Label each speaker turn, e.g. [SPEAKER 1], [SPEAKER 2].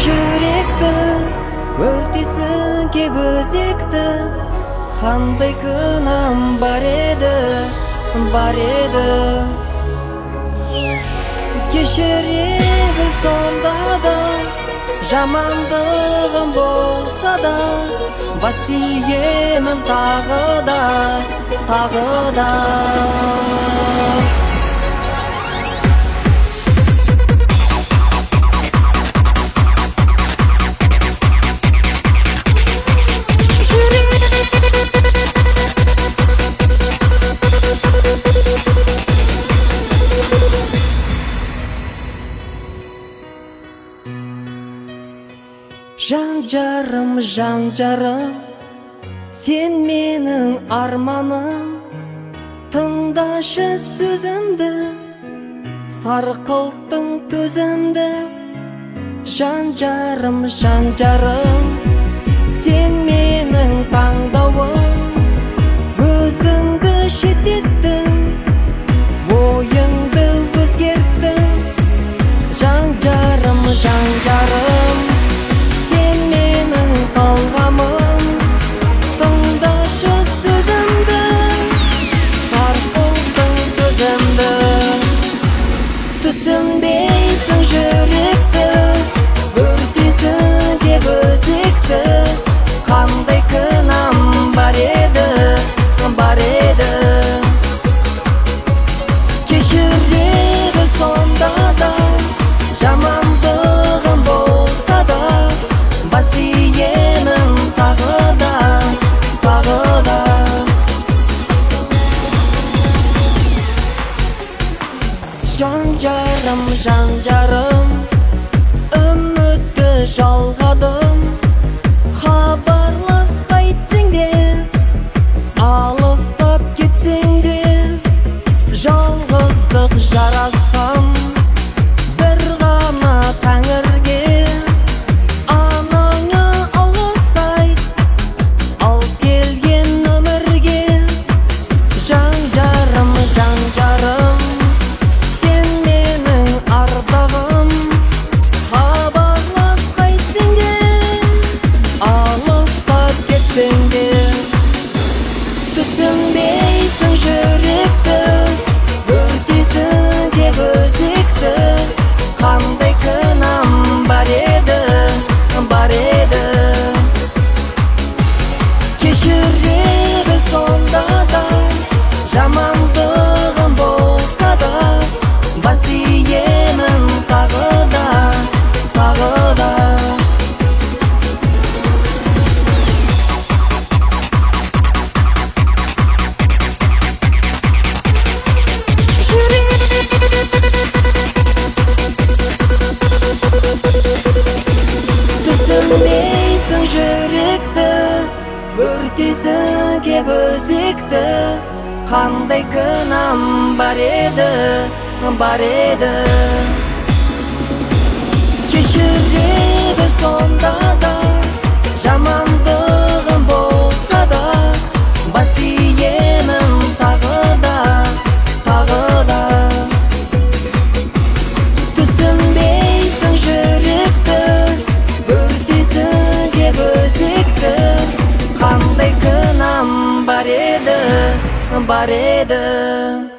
[SPEAKER 1] жүректі, өртесің кеп өзекті. Қандай күнәм бар еді, бар еді. Кешіреді сонда да, жамандығым болса да, бас иемін тағы да, тағы да. Жан жарым, жан жарым, сен менің арманым. Тыңдашы сөзімді, сарқылттың төзімді. Жан жарым, сен менің таңдауым. Өзіңді шеттеттің, ойыңды өзгерттің. Жан жарым, сен менің талғамым. Тыңдашы сөзімді, сарқылттың төзімді. Түсінбейсің жүректі, өртесің кеп өзекті. Қандай күнәм бар еді, бар еді. Кешіреді сонда да, жамандығым болса да, бас иемін тағы да, тағы да. Жан жарым, үмітті жалғадым. Хабарлас қайтсең де, алыстап кетсең де. Жалғыздық жарасқан бір ғана тәңірге. Анаңа алғыс айт, алып келген өмірге. Жан жарым, сен менің ардағым. Хабарлас қайтсең де, алыстап кетсең де. Түсінбейсің жүректі, өртесің кеп өзекті. Қандай күнәм бар еді, бар еді. Кешіреді сонда да, жамандығым болса да, бас иемін тағы да, тағы да. Түсінбейсің жүректі, өртесің кеп өзекті. Қандай күнәм бар еді, бар еді. Кешіреді сонда да, жамандығым болса да, бас иемін тағы да, тағы да. Түсінбейсің жүректі, өртесің кеп өзекті. Қандай күнәм бар еді, бар еді.